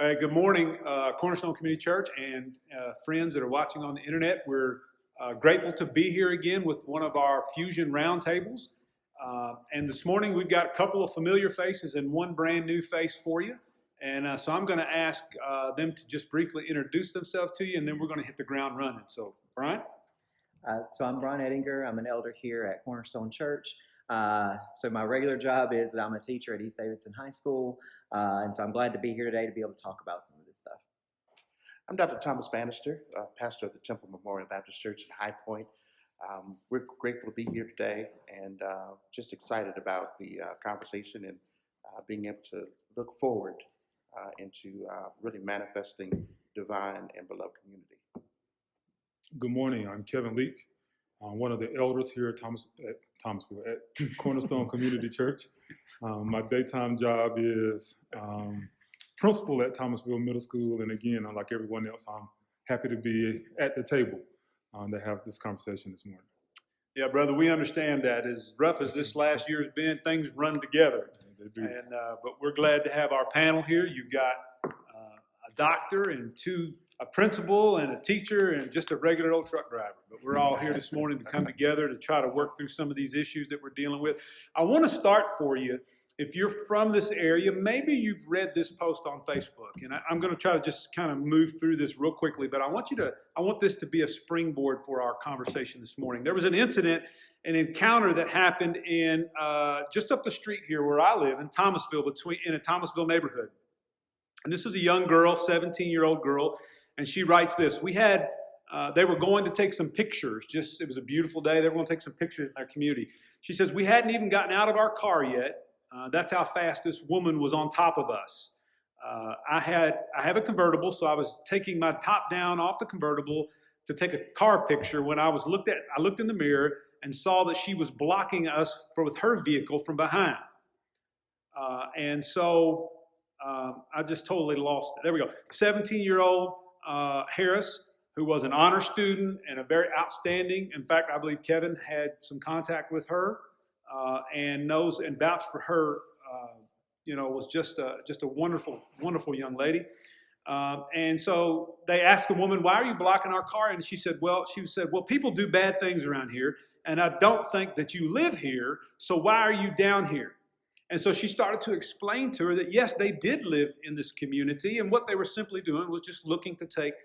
Good morning, Cornerstone Community Church and friends that are watching on the internet. We're grateful to be here again with one of our Fusion Roundtables. And this morning we've got a couple of familiar faces and one brand new face for you. And so I'm going to ask them to just briefly introduce themselves to you, and then we're going to hit the ground running. So, Brian? So I'm Brian Ettinger. I'm an elder here at Cornerstone Church. So my regular job is that I'm a teacher at East Davidson High School. And so I'm glad to be here today to be able to talk about some of this stuff. I'm Dr. Thomas Bannister, pastor of the Temple Memorial Baptist Church in High Point. We're grateful to be here today and just excited about the conversation and being able to look forward into really manifesting divine and beloved community. Good morning. I'm Kevin Leak. I'm one of the elders here at Thomasville at Cornerstone Community Church. My daytime job is principal at Thomasville Middle School, and again, unlike everyone else, I'm happy to be at the table to have this conversation this morning. Yeah, brother, we understand that. As rough as this last year's been, things run together. But we're glad to have our panel here. You've got a doctor and a principal and a teacher and just a regular old truck driver. But we're all here this morning to come together to try to work through some of these issues that we're dealing with. I want to start for you. If you're from this area, maybe you've read this post on Facebook. And I'm going to try to just kind of move through this real quickly, but I want this to be a springboard for our conversation this morning. There was an encounter that happened in just up the street here where I live in Thomasville, in a Thomasville neighborhood. And this was a young girl, 17-year-old girl. And she writes this: they were going to take some pictures. It was a beautiful day. They were going to take some pictures in our community. She says, we hadn't even gotten out of our car yet. That's how fast this woman was on top of us. I have a convertible, so I was taking my top down off the convertible to take a car picture when I looked in the mirror and saw that she was blocking us with her vehicle from behind. And so I just totally lost it. There we go. 17-year-old Harris, who was an honor student and a very outstanding. In fact, I believe Kevin had some contact with her and knows and vouched for her. Was just a wonderful, wonderful young lady. And so they asked the woman, "Why are you blocking our car?" And she said, "Well, people do bad things around here, and I don't think that you live here. So why are you down here?" And so she started to explain to her that, yes, they did live in this community, and what they were simply doing was just looking to take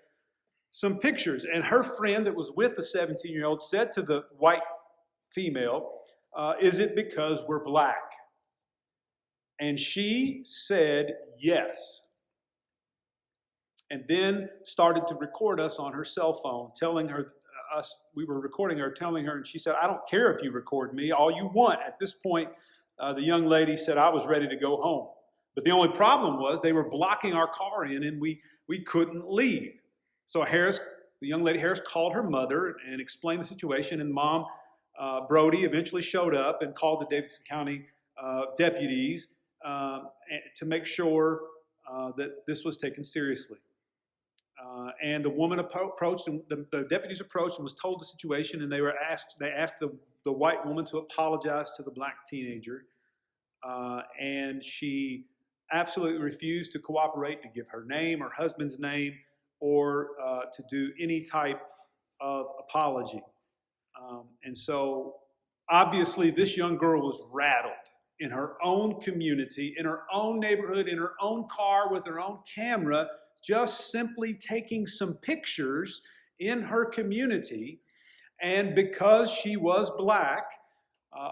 some pictures. And her friend that was with the 17-year-old said to the white female, "Is it because we're black?" And she said yes. And then started to record us on her cell phone, telling her, we were recording her, telling her, and she said, "I don't care if you record me, all you want." At this point, the young lady said, "I was ready to go home." But the only problem was they were blocking our car in, and we couldn't leave. So the young lady Harris called her mother and explained the situation, and Mom Brody eventually showed up and called the Davidson County deputies to make sure that this was taken seriously. And the woman approached, and the deputies approached and was told the situation, and they asked the white woman to apologize to the black teenager. And she absolutely refused to cooperate, to give her name, her husband's name, or to do any type of apology. And so obviously this young girl was rattled in her own community, in her own neighborhood, in her own car with her own camera, just simply taking some pictures in her community. And because she was black,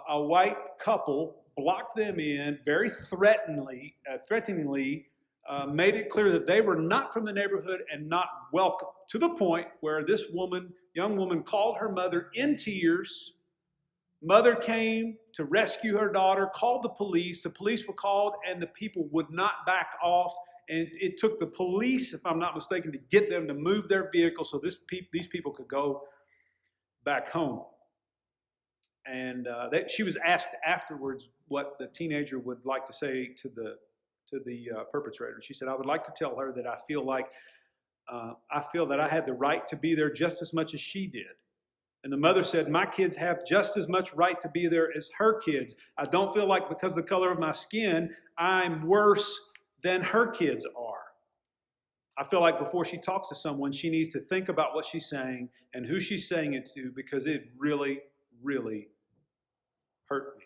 a white couple blocked them in very threateningly, made it clear that they were not from the neighborhood and not welcome, to the point where this young woman called her mother in tears. Mother came to rescue her daughter, called the police. The police were called, and the people would not back off. And it took the police, if I'm not mistaken, to get them to move their vehicle so these people could go back home. And she was asked afterwards what the teenager would like to say to the perpetrator. She said, "I would like to tell her that I feel that I had the right to be there just as much as she did." And the mother said, "My kids have just as much right to be there as her kids. I don't feel like because of the color of my skin, I'm worse than her kids are." I feel like before she talks to someone, she needs to think about what she's saying and who she's saying it to, because it really, really hurt me.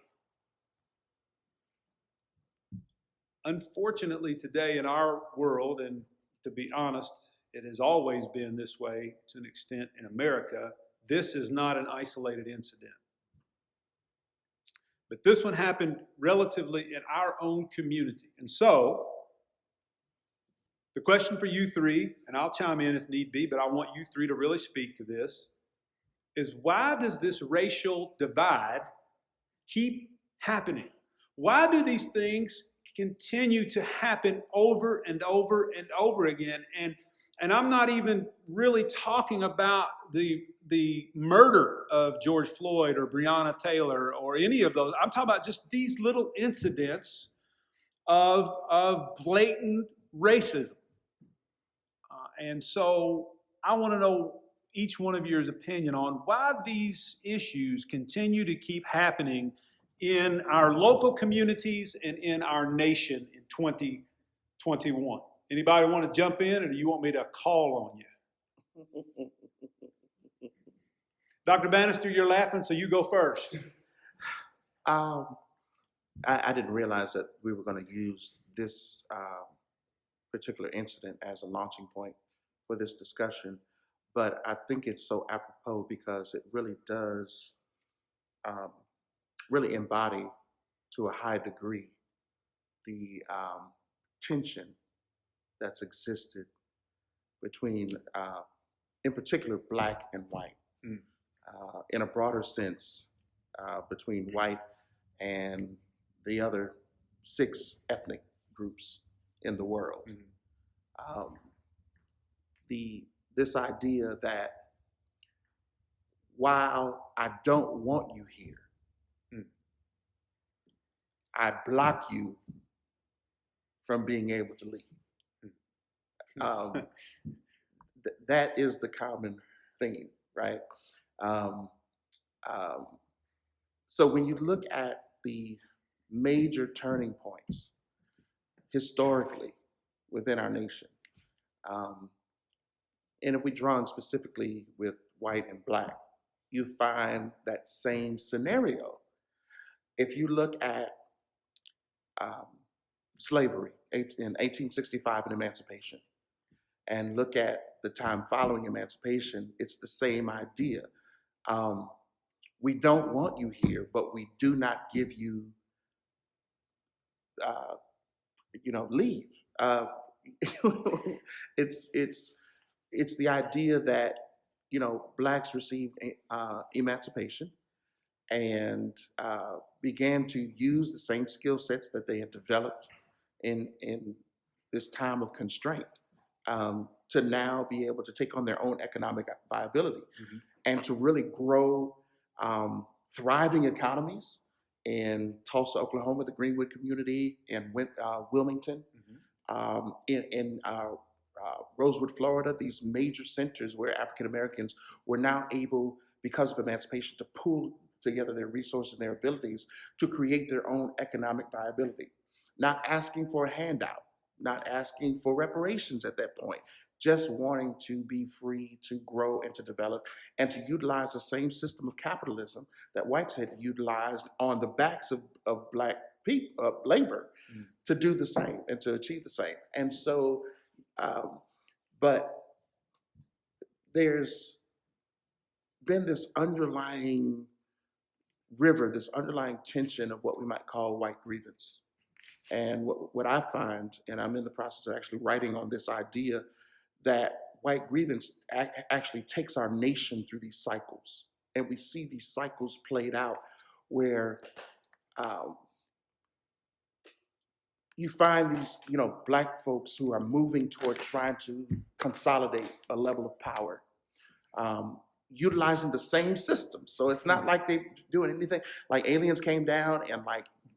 Unfortunately, today in our world, and to be honest, it has always been this way to an extent in America, this is not an isolated incident. But this one happened relatively in our own community. And so, the question for you three, and I'll chime in if need be, but I want you three to really speak to this, is why does this racial divide keep happening? Why do these things continue to happen over and over and over again? And I'm not even really talking about the murder of George Floyd or Breonna Taylor or any of those. I'm talking about just these little incidents of blatant racism. And so I want to know each one of your opinion on why these issues continue to keep happening in our local communities and in our nation in 2021. Anybody want to jump in, or do you want me to call on you? Dr. Bannister, you're laughing, so you go first. I didn't realize that we were going to use this particular incident as a launching point for this discussion, but I think it's so apropos because it really does really embody to a high degree the tension that's existed between, in particular, black and white. In a broader sense, between white and the other 6 ethnic groups in the world. This idea that while I don't want you here, I block you from being able to leave. That is the common theme, right? So when you look at the major turning points historically within our nation, and if we draw on specifically with white and black, you find that same scenario. If you look at slavery in 1865 and emancipation, and look at the time following emancipation, it's the same idea. We don't want you here, but we do not give you, leave. It's the idea that, blacks received emancipation and began to use the same skill sets that they had developed in this time of constraint to now be able to take on their own economic viability and to really grow thriving economies in Tulsa, Oklahoma, the Greenwood community, in Wilmington, in Rosewood, Florida, these major centers where African Americans were now able, because of emancipation, to pool together their resources and their abilities to create their own economic viability. Not asking for a handout, not asking for reparations at that point, just wanting to be free to grow and to develop and to utilize the same system of capitalism that whites had utilized on the backs of black people, labor, to do the same and to achieve the same. And so, but there's been this underlying river, this underlying tension of what we might call white grievance. And what I find, and I'm in the process of actually writing on this idea, that white grievance actually takes our nation through these cycles. And we see these cycles played out where you find these, black folks who are moving toward trying to consolidate a level of power, utilizing the same system. So it's not like they're doing anything, like aliens came down and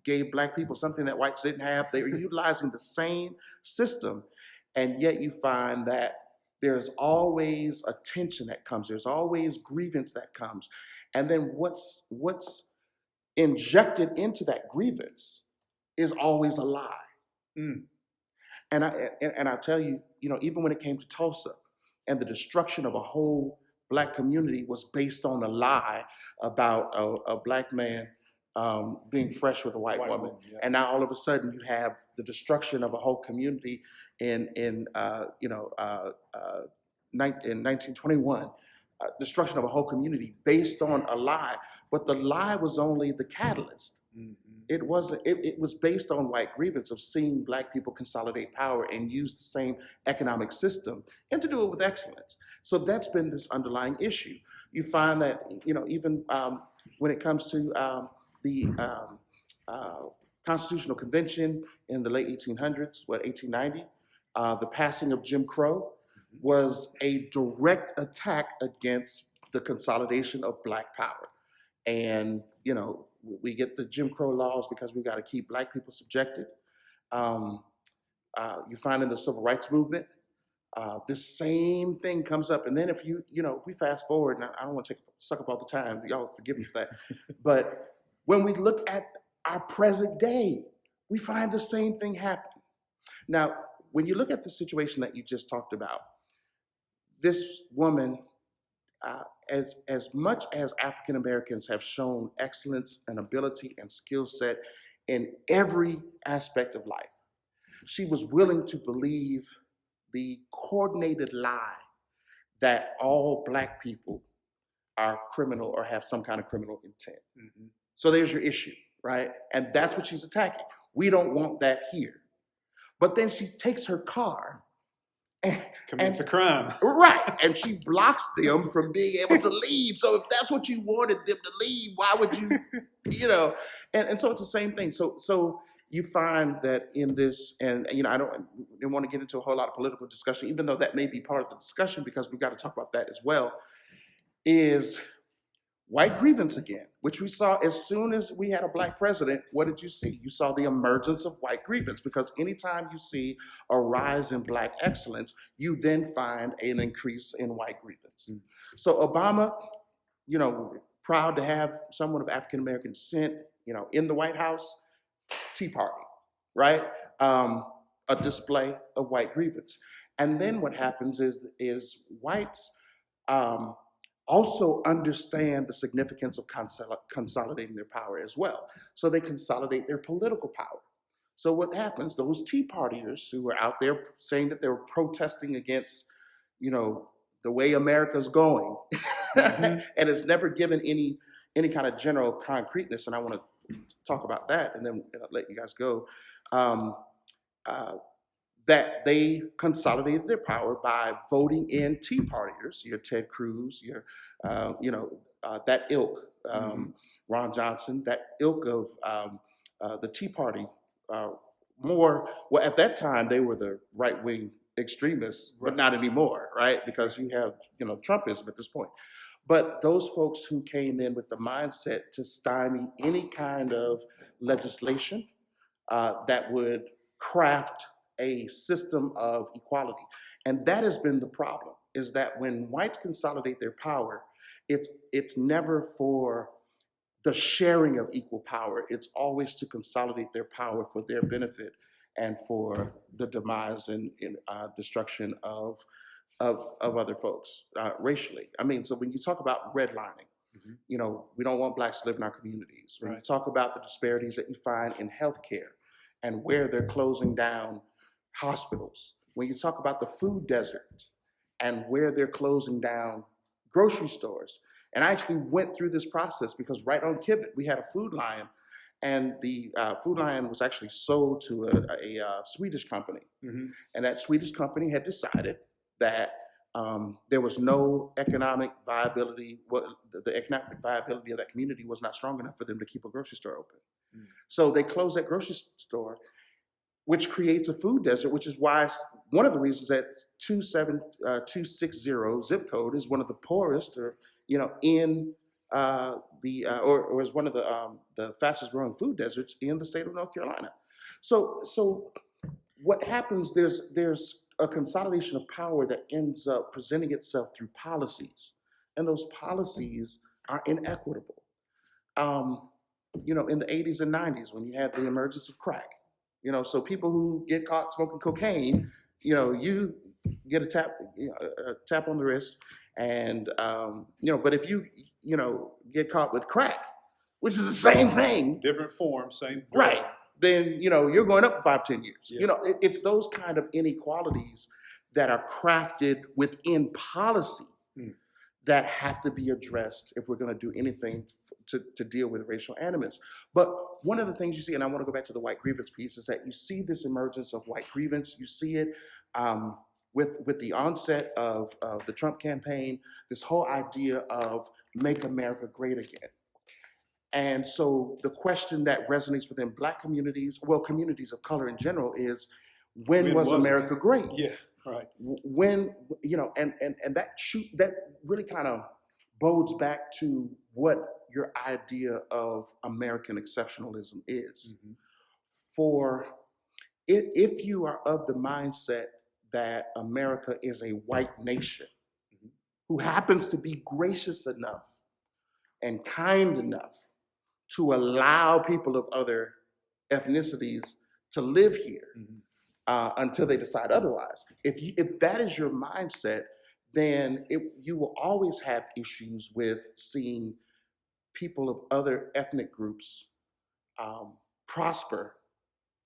gave black people something that whites didn't have. They were utilizing the same system. And yet you find that there's always a tension that comes. There's always grievance that comes. And then what's injected into that grievance is always a lie. And I tell you, even when it came to Tulsa and the destruction of a whole black community was based on a lie about a black man being fresh with a white woman. Yeah. And now all of a sudden you have the destruction of a whole community in 1921. Destruction of a whole community based on a lie, but the lie was only the catalyst. Mhm. It wasn't. It was based on white grievance of seeing black people consolidate power and use the same economic system and to do it with excellence. So that's been this underlying issue. You find that even when it comes to the Constitutional Convention in the late 1800s, 1890, the passing of Jim Crow was a direct attack against the consolidation of black power. And, we get the Jim Crow laws because we've got to keep black people subjected. You find in the civil rights movement, this same thing comes up. And then if we fast forward, and I don't want to suck up all the time, y'all forgive me for that. But when we look at our present day, we find the same thing happen. Now, when you look at the situation that you just talked about, this woman, as much as African Americans have shown excellence and ability and skill set in every aspect of life, she was willing to believe the coordinated lie that all black people are criminal or have some kind of criminal intent. Mhm. So there's your issue, right? And that's what she's attacking. We don't want that here. But then she takes her car Commits a crime. right, and she blocks them from being able to leave. So if that's what you wanted them to leave, why would you, And so it's the same thing. So you find that in this, and I don't want to get into a whole lot of political discussion, even though that may be part of the discussion because we've got to talk about that as well, is white grievance again, which we saw as soon as we had a black president. What did you see? You saw the emergence of white grievance, because anytime you see a rise in black excellence, you then find an increase in white grievance. Mm. So Obama, proud to have someone of African American descent, in the White House, Tea Party, right? A display of white grievance. And then what happens is whites also understand the significance of consolidating their power as well. So they consolidate their political power. So what happens, those Tea Partiers who were out there saying that they were protesting against, the way America's going, mm-hmm. and it's never given any kind of general concreteness, and I want to talk about that and then let you guys go, that they consolidated their power by voting in Tea Partiers, your Ted Cruz, your, that ilk, Ron Johnson, that ilk of the Tea Party, at that time, they were the right-wing extremists, but not anymore, right? Because you have, Trumpism at this point. But those folks who came in with the mindset to stymie any kind of legislation that would craft a system of equality. And that has been the problem, is that when whites consolidate their power, it's never for the sharing of equal power. It's always to consolidate their power for their benefit and for the demise and destruction of other folks racially. I mean, so when you talk about redlining, mm-hmm. We don't want blacks to live in our communities. When you talk about the disparities that you find in healthcare and where they're closing down hospitals, when you talk about the food desert and where they're closing down grocery stores. And I actually went through this process because right on Kivett, we had a Food Lion, and the Food Lion was actually sold to a Swedish company. Mm-hmm. And that Swedish company had decided that there was no economic viability. The economic viability of that community was not strong enough for them to keep a grocery store open. Mm. So they closed that grocery store, which creates a food desert, which is why one of the reasons that 260 zip code is one of the poorest, or in or is one of the fastest growing food deserts in the state of North Carolina. So what happens? There's a consolidation of power that ends up presenting itself through policies, and those policies are inequitable. In the 80s and 90s, when you had the emergence of crack. So people who get caught smoking cocaine, you get a tap, a tap on the wrist, and but if you get caught with crack, which is the same thing, Different form, same. right? Then you're going up for 5-10 years. Yeah. It's those kind of inequalities that are crafted within policy that have to be addressed if we're going to do anything to deal with racial animus. But one of the things you see, and I want to go back to the white grievance piece, is that you see this emergence of white grievance. You see it with the onset of the Trump campaign, this whole idea of make America great again. And so the question that resonates within Black communities, well, communities of color in general, is when was America great? Yeah, right. When, and that really kind of bodes back to what your idea of American exceptionalism is. Mm-hmm. For if you are of the mindset that America is a white nation who happens to be gracious enough and kind enough to allow people of other ethnicities to live here until they decide otherwise. If that is your mindset, then you will always have issues with seeing people of other ethnic groups prosper,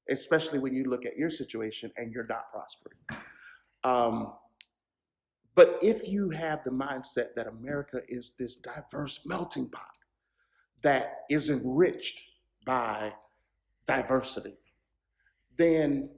especially when you look at your situation and you're not prospering. But if you have the mindset that America is this diverse melting pot that is enriched by diversity, then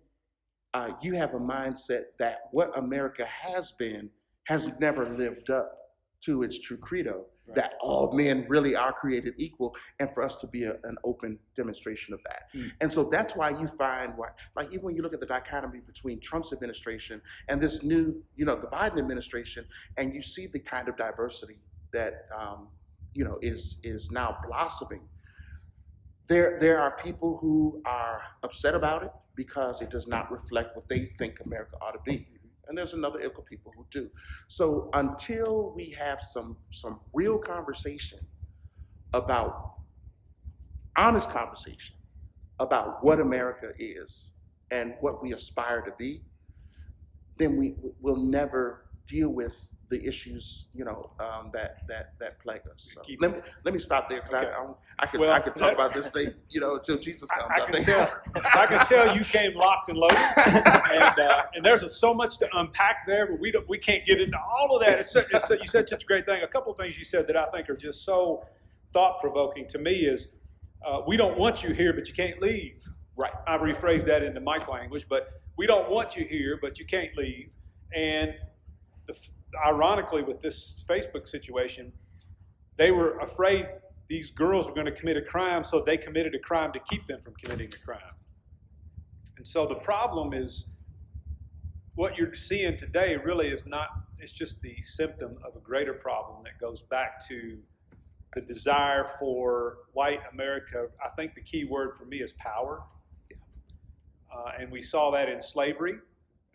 you have a mindset that what America has been has never lived up to its true credo, right, that all men really are created equal, and for us to be an open demonstration of that. And so that's why you find, like even when you look at the dichotomy between Trump's administration and this new, the Biden administration, and you see the kind of diversity that is now blossoming. There are people who are upset about it because it does not reflect what they think America ought to be. And there's another ilk of people who do. So until we have some real conversation honest conversation about what America is and what we aspire to be, then we will never deal with the issues, that plague us. So let me stop there, because okay. I could talk about this thing, until Jesus comes. I can tell you came locked and loaded, and there's so much to unpack there, but we can't get into all of that. You said such a great thing. A couple of things you said that I think are just so thought provoking to me is we don't want you here, but you can't leave. Right. I rephrased that into Mike language, but we don't want you here, but you can't leave. And ironically, with this Facebook situation, they were afraid these girls were going to commit a crime, so they committed a crime to keep them from committing a crime. And so the problem is what you're seeing today really is not, it's just the symptom of a greater problem that goes back to the desire for white America. I think the key word for me is power. And we saw that in slavery,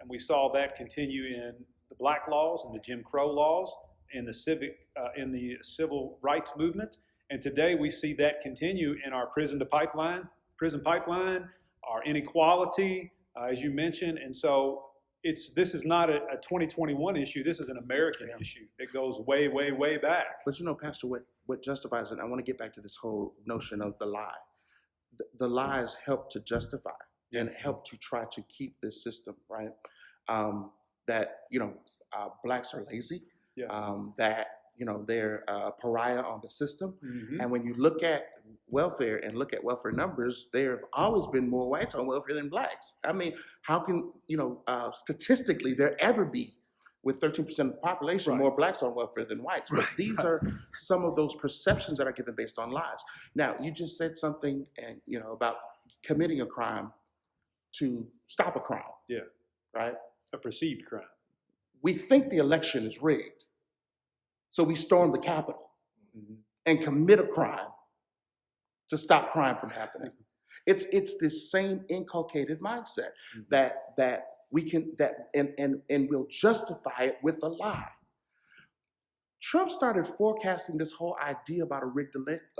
and we saw that continue in the Black laws and the Jim Crow laws, in the civil rights movement, and today we see that continue in our prison pipeline, our inequality, as you mentioned, and so this is not a 2021 issue. This is an American issue. It goes way, way, way back. But Pastor, what justifies it? I want to get back to this whole notion of the lie. The lies help to justify and help to try to keep this system, right? That blacks are lazy, that they're a pariah on the system. Mm-hmm. And when you look at welfare and look at welfare numbers, there have always been more whites on welfare than blacks. I mean, how can statistically there ever be, with 13% of the population, more blacks on welfare than whites? But these are some of those perceptions that are given based on lies. Now, you just said something, and about committing a crime to stop a crime. Yeah. Right? A perceived crime. We think the election is rigged, so we storm the Capitol and commit a crime to stop crime from happening. It's this same inculcated mindset that we can and we'll justify it with a lie. Trump started forecasting this whole idea about a rigged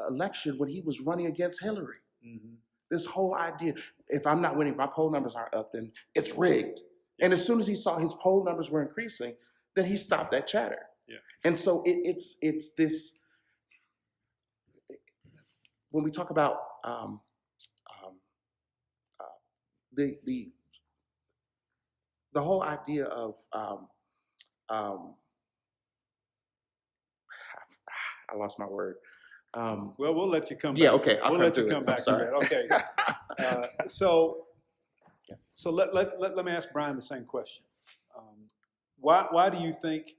election when he was running against Hillary. Mm-hmm. This whole idea, if I'm not winning, my poll numbers aren't up, then it's rigged. And as soon as he saw his poll numbers were increasing, then he stopped that chatter. Yeah. And so it's this, when we talk about the whole idea of I lost my word. Well, we'll let you come back. Yeah, okay, I'll We'll come let you to it. come back I'm to sorry. that. Okay. So let me ask Brian the same question. Why do you think,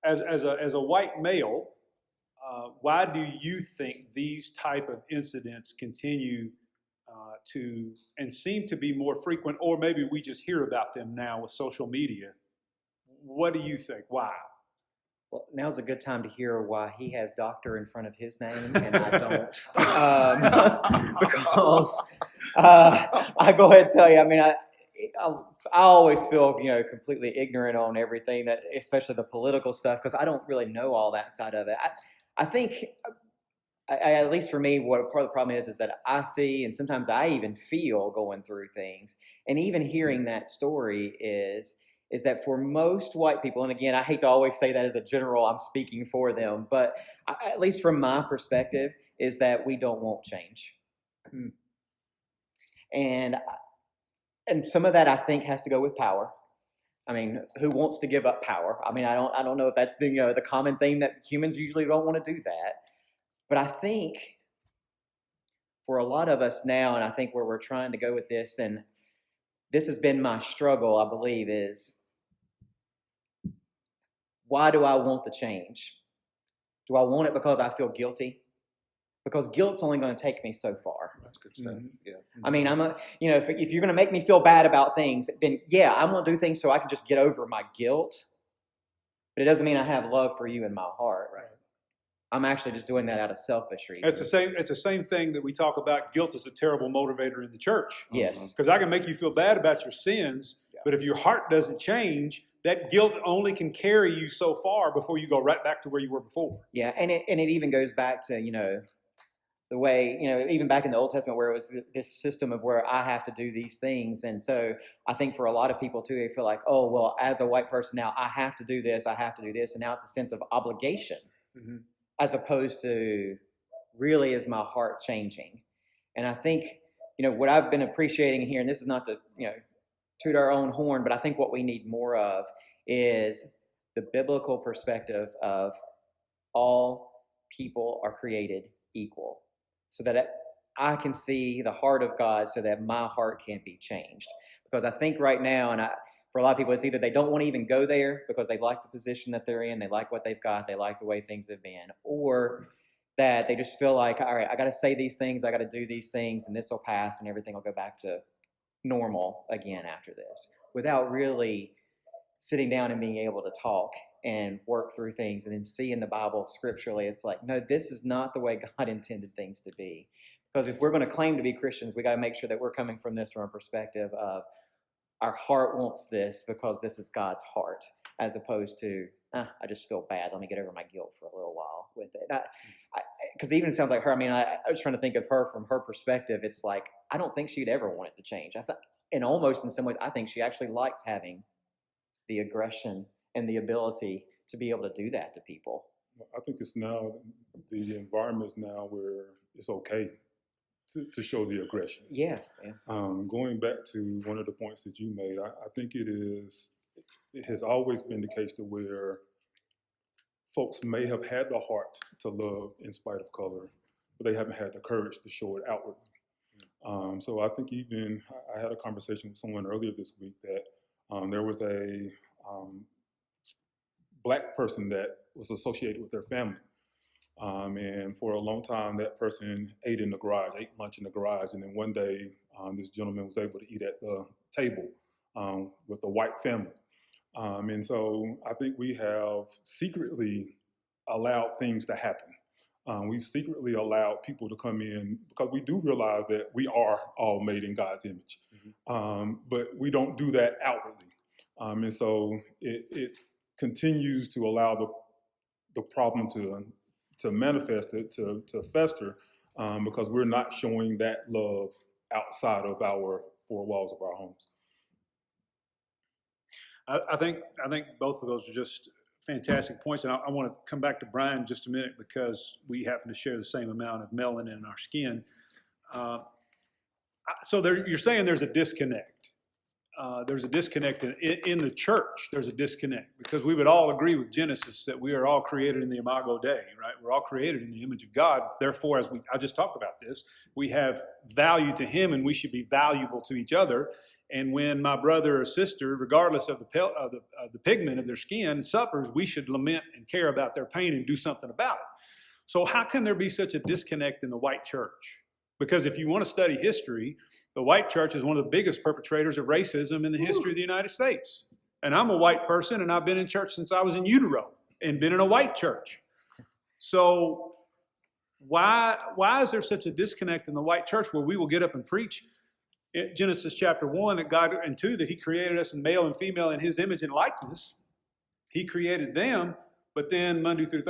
as a white male, why do you think these type of incidents continue to and seem to be more frequent, or maybe we just hear about them now with social media? What do you think? Why? Well, now's a good time to hear why he has doctor in front of his name and I don't. Because I go ahead and tell you, I mean, I always feel, completely ignorant on everything, that, especially the political stuff, because I don't really know all that side of it. I think, at least for me, what part of the problem is that I see, and sometimes I even feel going through things, and even hearing that story is that for most white people, and again, I hate to always say that as a general, I'm speaking for them, but at least from my perspective, is that we don't want change. And some of that, I think, has to go with power. I mean, who wants to give up power? I mean, I don't know if that's the common theme, that humans usually don't want to do that. But I think for a lot of us now, and I think where we're trying to go with this, and this has been my struggle, I believe, is why do I want the change? Do I want it because I feel guilty? Because guilt's only going to take me so far. That's good stuff. Mm-hmm. Yeah. I mean, if you're going to make me feel bad about things, then yeah, I'm going to do things so I can just get over my guilt. But it doesn't mean I have love for you in my heart. Right. I'm actually just doing that out of selfish reasons. It's the same thing that we talk about. Guilt is a terrible motivator in the church. Yes. Because I can make you feel bad about your sins, but if your heart doesn't change, that guilt only can carry you so far before you go right back to where you were before. Yeah, and it even goes back to, the way, even back in the Old Testament, where it was this system of where I have to do these things. And so I think for a lot of people too, they feel like, oh, well, as a white person now, I have to do this, I have to do this. And now it's a sense of obligation, as opposed to really is my heart changing. And I think, what I've been appreciating here, and this is not to, toot our own horn, but I think what we need more of is the biblical perspective of all people are created equal, so that I can see the heart of God, so that my heart can be changed. Because I think right now, and for a lot of people, it's either they don't want to even go there because they like the position that they're in, they like what they've got, they like the way things have been, or that they just feel like, all right, I got to say these things, I got to do these things, and this will pass, and everything will go back to normal again after this, without really sitting down and being able to talk and work through things, and then see in the Bible scripturally, it's like, no, this is not the way God intended things to be. Because if we're going to claim to be Christians, we got to make sure that we're coming from this from a perspective of our heart wants this because this is God's heart, as opposed to, I just feel bad, let me get over my guilt for a little while with it. Because it even sounds like her, I was trying to think of her from her perspective. It's like, I don't think she'd ever want it to change. And almost in some ways, I think she actually likes having the aggression and the ability to be able to do that to people. I think it's now, the environment is now where it's okay to show the aggression. Yeah. Going back to one of the points that you made, I think it has always been the case to where folks may have had the heart to love in spite of color, but they haven't had the courage to show it outwardly. So I think I had a conversation with someone earlier this week that there was a Black person that was associated with their family. And for a long time, that person ate lunch in the garage. And then one day, this gentleman was able to eat at the table with the white family. And so I think we have secretly allowed things to happen. We've secretly allowed people to come in because we do realize that we are all made in God's image. But we don't do that outwardly. And so it continues to allow the problem to manifest, to fester, because we're not showing that love outside of our four walls of our homes. I think both of those are just fantastic points, and I want to come back to Brian just a minute because we happen to share the same amount of melanin in our skin. So you're saying there's a disconnect. There's a disconnect in the church. There's a disconnect because we would all agree with Genesis that we are all created in the imago Dei, right? We're all created in the image of God. Therefore, I just talked about this, we have value to Him, and we should be valuable to each other. And when my brother or sister, regardless of the pigment of their skin, suffers, we should lament and care about their pain and do something about it. So how can there be such a disconnect in the white church? Because if you want to study history, the white church is one of the biggest perpetrators of racism in the history of the United States. And I'm a white person, and I've been in church since I was in utero and been in a white church. So why is there such a disconnect in the white church where we will get up and preach in Genesis chapter 1 that God, and 2, that He created us in male and female in His image and likeness. He created them, but then Monday through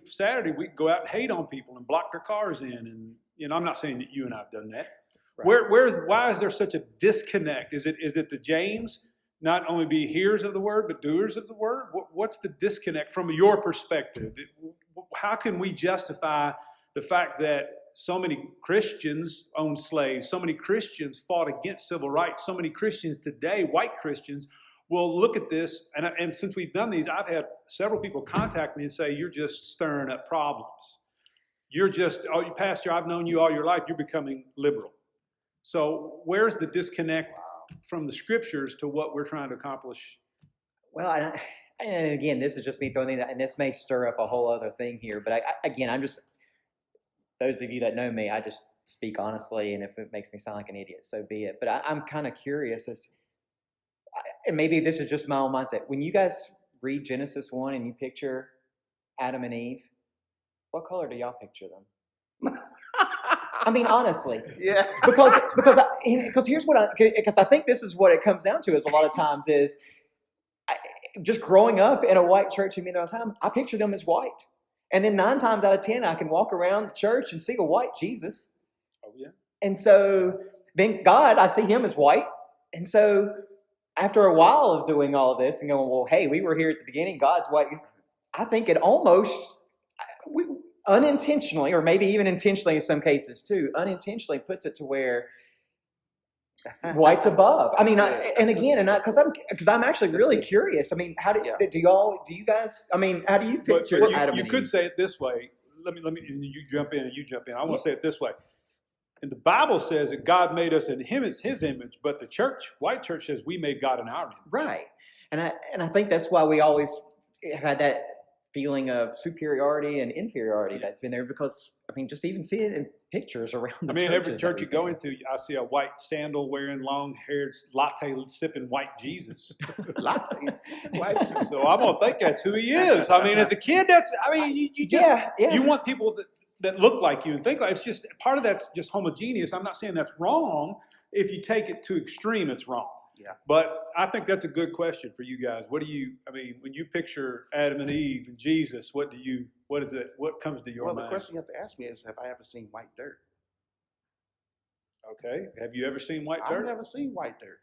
Saturday, we go out and hate on people and block their cars in. And I'm not saying that you and I have done that. Right. Why is there such a disconnect? Is it the James not only be hearers of the word but doers of the word? What's the disconnect from your perspective? How can we justify the fact that so many Christians owned slaves, so many Christians fought against civil rights, so many Christians today, white Christians, will look at this, and since we've done these, I've had several people contact me and say, you're just stirring up problems. You're just, Pastor, I've known you all your life, you're becoming liberal. So where's the disconnect from the scriptures to what we're trying to accomplish? Well, and again, this is just me throwing that, and this may stir up a whole other thing here, but I'm just, those of you that know me, I just speak honestly, and if it makes me sound like an idiot, so be it. But I'm kind of curious, and maybe this is just my own mindset. When you guys read Genesis 1 and you picture Adam and Eve, what color do y'all picture them? I mean, honestly. Yeah. Because here's what because I think this is what it comes down to is a lot of times is just growing up in a white church all the time, I picture them as white. And then 9 times out of 10, I can walk around the church and see a white Jesus. Oh, yeah. And so then God, I see Him as white. And so after a while of doing all of this and going, well, hey, we were here at the beginning, God's white. I think it almost unintentionally, or maybe even intentionally in some cases too, unintentionally puts it to where white's above. I mean, because I'm actually really curious. I mean, how do you guys? I mean, how do you picture Adam and Eve? You could say it this way. Let me, and you jump in. I want to say it this way. And the Bible says that God made us in His image, but the church, white church, says we made God in our image. Right, and I think that's why we always have had that feeling of superiority and inferiority that's been there, because I mean, just even see it in pictures around the churches. Every church you go into, I see a white sandal wearing, long-haired, latte sipping white Jesus. Lattes, white Jesus. So I'm gonna think that's who He is. I mean, as a kid, you want people that look like you and think like, it's just part of that's just homogeneous. I'm not saying that's wrong. If you take it to extreme, it's wrong. Yeah. But I think that's a good question for you guys. When you picture Adam and Eve and Jesus, what comes to your mind? Well, the question you have to ask me is, have I ever seen white dirt? Okay. Have you ever seen white dirt? I've never seen white dirt.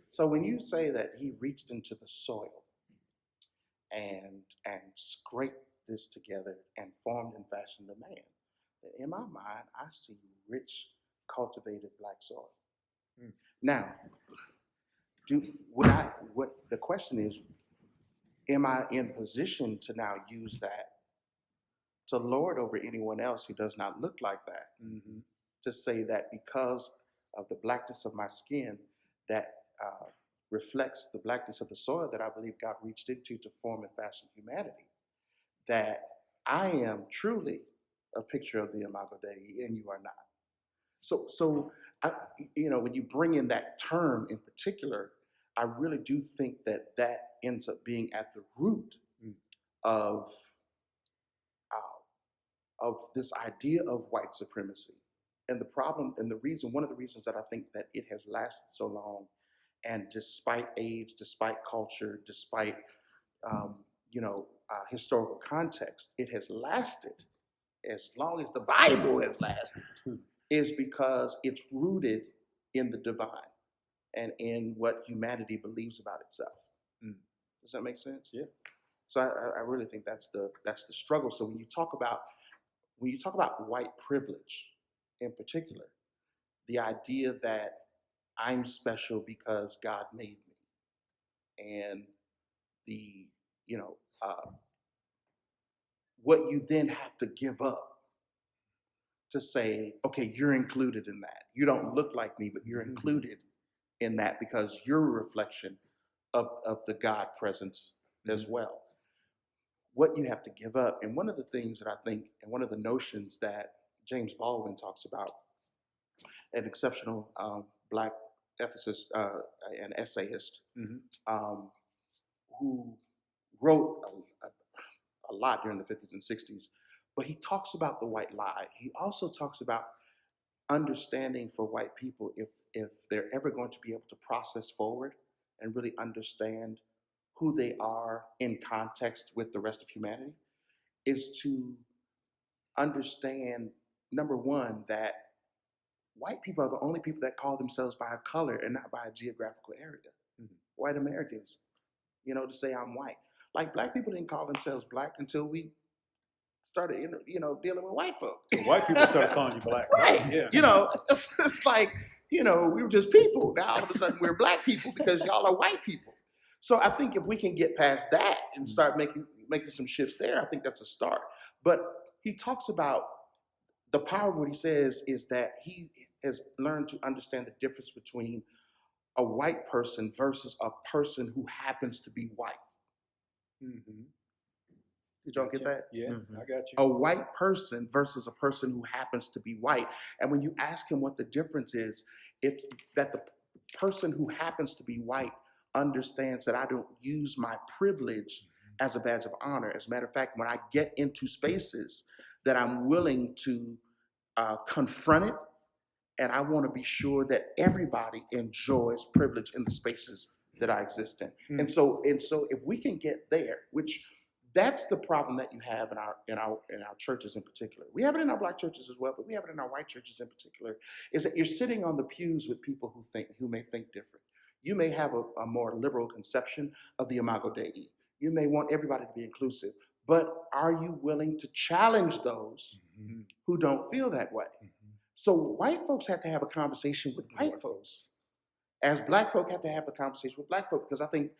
So when you say that He reached into the soil and scraped this together and formed and fashioned a man, then in my mind, I see rich, cultivated black soil. Now, the question is, am I in position to now use that to lord over anyone else who does not look like that? Mm-hmm. To say that because of the blackness of my skin, that reflects the blackness of the soil that I believe God reached into to form and fashion humanity, that I am truly a picture of the imago Dei, and you are not. So when you bring in that term in particular, I really do think that ends up being at the root of this idea of white supremacy. And the problem, and one of the reasons that I think that it has lasted so long, and despite age, despite culture, despite historical context, it has lasted as long as the Bible has lasted, is because it's rooted in the divine and in what humanity believes about itself. Mm. Does that make sense? Yeah. So I really think that's the struggle. So when you talk about white privilege in particular, the idea that I'm special because God made me, and the you know what you then have to give up to say, okay, you're included in that. You don't look like me, but you're included in that because you're a reflection of the God presence as well. What you have to give up. And one of the things that I think, and one of the notions that James Baldwin talks about, an exceptional Black ethicist and essayist, who wrote a lot during the 50s and 60s, but he talks about the white lie. He also talks about understanding for white people, if they're ever going to be able to process forward and really understand who they are in context with the rest of humanity, is to understand, number one, that white people are the only people that call themselves by a color and not by a geographical area. White Americans, to say I'm white. Like, Black people didn't call themselves Black until we started, dealing with white folk. So white people started calling you Black. Right. Yeah. It's like, we were just people. Now all of a sudden we're Black people because y'all are white people. So I think if we can get past that and start making some shifts there, I think that's a start. But he talks about the power of what he says is that he has learned to understand the difference between a white person versus a person who happens to be white. Did y'all get that? Yeah, I got you. A white person versus a person who happens to be white. And when you ask him what the difference is, it's that the person who happens to be white understands that I don't use my privilege as a badge of honor. As a matter of fact, when I get into spaces, that I'm willing to confront it, and I want to be sure that everybody enjoys privilege in the spaces that I exist in. And so if we can get there, which that's the problem that you have in our churches in particular. We have it in our Black churches as well, but we have it in our white churches in particular, is that you're sitting on the pews with people who may think different. You may have a more liberal conception of the Imago Dei. You may want everybody to be inclusive, but are you willing to challenge those who don't feel that way? So white folks have to have a conversation with white folks, as Black folk have to have a conversation with Black folk, because I think,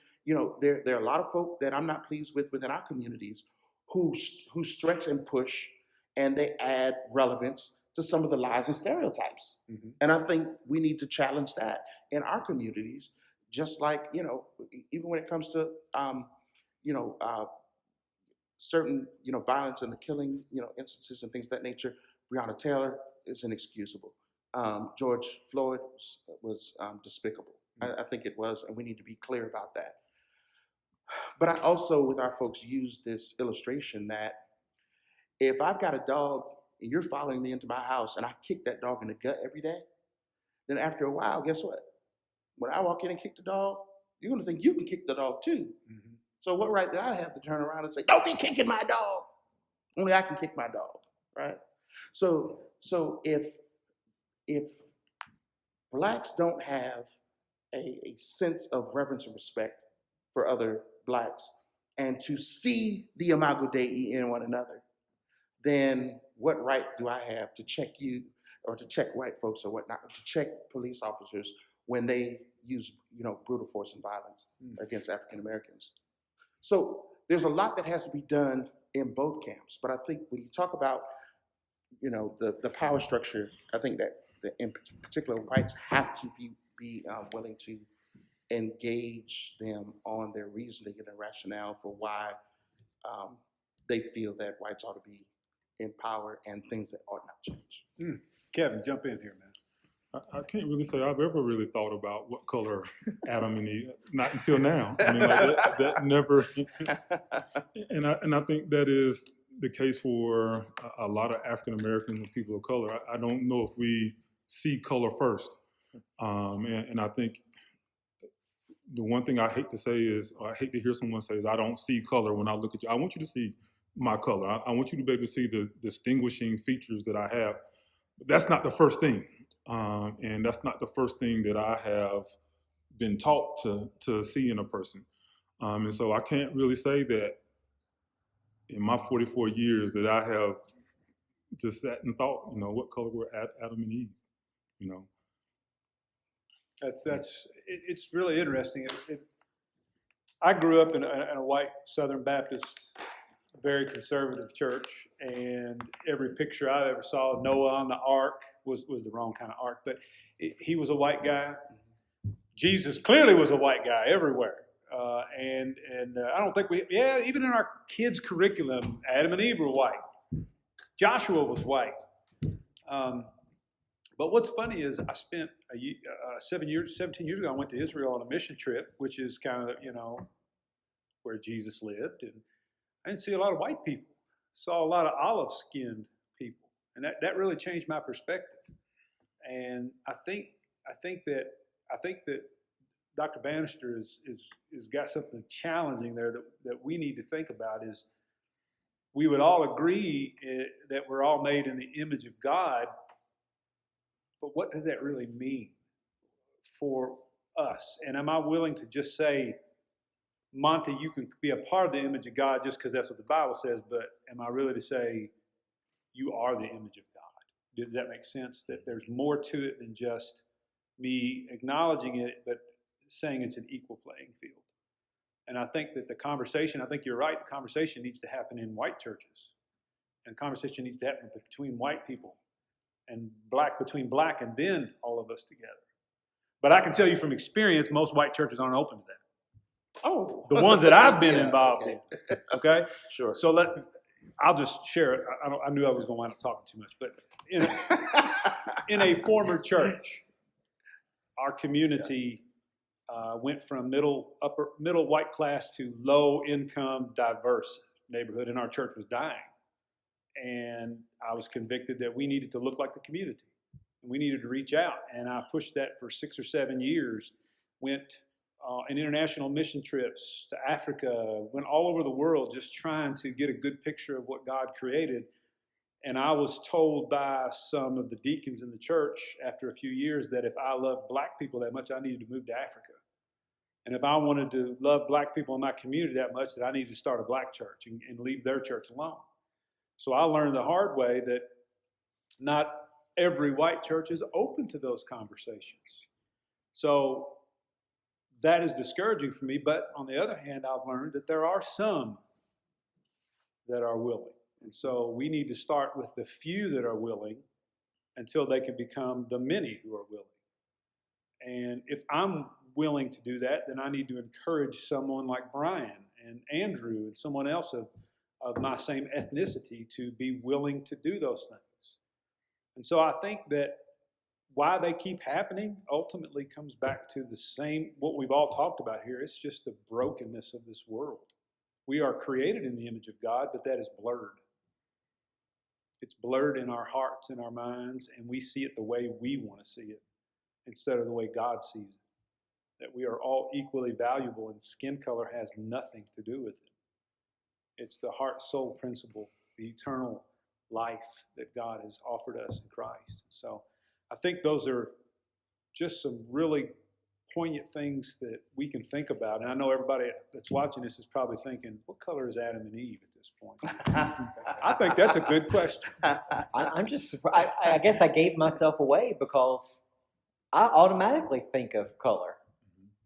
there are a lot of folk that I'm not pleased with within our communities who stretch and push, and they add relevance to some of the lies and stereotypes. And I think we need to challenge that in our communities, just like, even when it comes to, certain, violence and the killing, instances and things of that nature. Breonna Taylor is inexcusable. George Floyd was despicable. I think it was, and we need to be clear about that. But I also, with our folks, use this illustration that if I've got a dog and you're following me into my house and I kick that dog in the gut every day, then after a while, guess what? When I walk in and kick the dog, you're going to think you can kick the dog too. So what right do I have to turn around and say, don't be kicking my dog? Only I can kick my dog, right? So if Blacks don't have a sense of reverence and respect for other Blacks, and to see the Imago Dei in one another, then what right do I have to check you, or to check white folks or whatnot, or to check police officers when they use, brutal force and violence against African Americans? So there's a lot that has to be done in both camps. But I think when you talk about, the power structure, I think that in particular whites have to be willing to engage them on their reasoning and their rationale for why they feel that whites ought to be in power and things that ought not change. Kevin, jump in here, man. I can't really say I've ever really thought about what color Adam and Eve, not until now. I mean, like that never, and I think that is the case for a lot of African Americans and people of color. I don't know if we see color first, and I think the one thing I hate to say is, or I hate to hear someone say, is I don't see color when I look at you. I want you to see my color. I want you to be able to see the distinguishing features that I have. But that's not the first thing. And that's not the first thing that I have been taught to see in a person. And so I can't really say that in my 44 years that I have just sat and thought, what color were Adam and Eve, you know. It's really interesting. I grew up in a white Southern Baptist, very conservative church, and every picture I ever saw, Noah on the ark was the wrong kind of ark, but he was a white guy. Jesus clearly was a white guy everywhere. And I don't think even in our kids' curriculum, Adam and Eve were white. Joshua was white. But what's funny is I spent 17 years ago, I went to Israel on a mission trip, which is kind of, where Jesus lived. And I didn't see a lot of white people. Saw a lot of olive-skinned people. And that really changed my perspective. And I think that Dr. Bannister is got something challenging there that we need to think about is we would all agree that we're all made in the image of God, but what does that really mean for us? And am I willing to just say, Monty, you can be a part of the image of God just because that's what the Bible says, but am I really to say you are the image of God? Does that make sense? That there's more to it than just me acknowledging it, but saying it's an equal playing field. And I think that I think you're right, the conversation needs to happen in white churches. And the conversation needs to happen between white people and between black and then all of us together. But I can tell you from experience, most white churches aren't open to that. Oh. The ones that I've been Yeah, involved okay. in, okay? Sure. So I'll just share it. I knew I was going to wind up talking too much, but in a former church, our community went from middle white class to low income diverse neighborhood, and our church was dying. And I was convicted that we needed to look like the community. And we needed to reach out. And I pushed that for 6 or 7 years, went in international mission trips to Africa, went all over the world just trying to get a good picture of what God created. And I was told by some of the deacons in the church after a few years that if I loved black people that much, I needed to move to Africa. And if I wanted to love black people in my community that much, that I needed to start a black church and leave their church alone. So I learned the hard way that not every white church is open to those conversations. So that is discouraging for me. But on the other hand, I've learned that there are some that are willing. And so we need to start with the few that are willing until they can become the many who are willing. And if I'm willing to do that, then I need to encourage someone like Brian and Andrew and someone else of my same ethnicity to be willing to do those things. And so I think that why they keep happening ultimately comes back to the same, what we've all talked about here. It's just the brokenness of this world. We are created in the image of God, but that is blurred. It's blurred in our hearts and our minds, and we see it the way we want to see it instead of the way God sees it. That we are all equally valuable, and skin color has nothing to do with it. It's the heart-soul principle, the eternal life that God has offered us in Christ. So I think those are just some really poignant things that we can think about. And I know everybody that's watching this is probably thinking, what color is Adam and Eve at this point? I think that's a good question. I'm just surprised. I guess I gave myself away because I automatically think of color.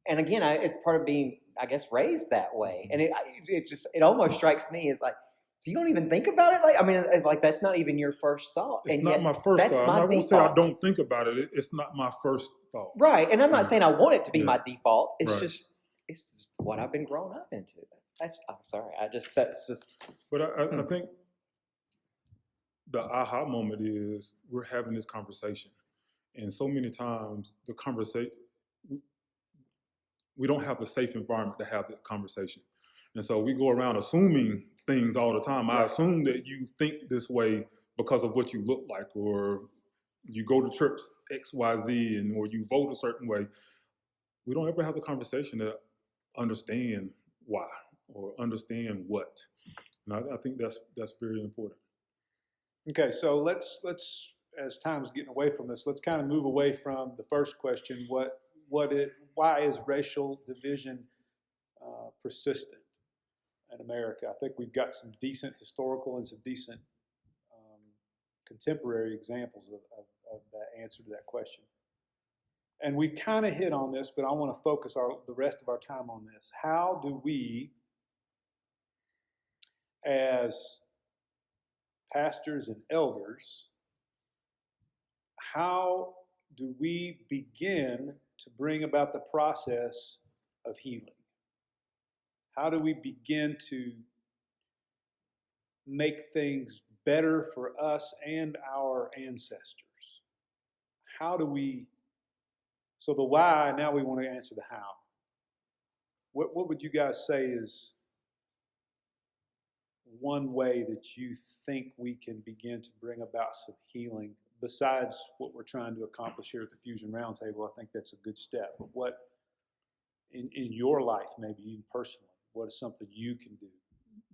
And again, it's part of being, I guess, raised that way. And it almost strikes me as like, so you don't even think about it? Like that's not even your first thought. It's and not yet, my first that's thought. my I won't say default. I don't think about it. It's not my first thought. Right. And I'm not Yeah. saying I want it to be Yeah. my default. It's Right. just, it's what I've been growing up into. I'm sorry. But I think the aha moment is we're having this conversation. And so many times the conversation, we don't have the safe environment to have that conversation. And so we go around assuming things all the time. I assume that you think this way because of what you look like, or you go to church XYZ, or you vote a certain way. We don't ever have the conversation to understand why or understand what. And I think that's very important. Okay, so let's as time's getting away from this, let's kind of move away from the first question. Why is racial division persistent in America. I think we've got some decent historical and some decent contemporary examples of that answer to that question. And we've kind of hit on this, but I want to focus the rest of our time on this. How do we, as pastors and elders, how do we begin to bring about the process of healing? How do we begin to make things better for us and our ancestors? How do we, so the why, now we want to answer the how. What would you guys say is one way that you think we can begin to bring about some healing besides what we're trying to accomplish here at the Fusion Roundtable? I think that's a good step. But what, in your life, maybe even personally, what is something you can do?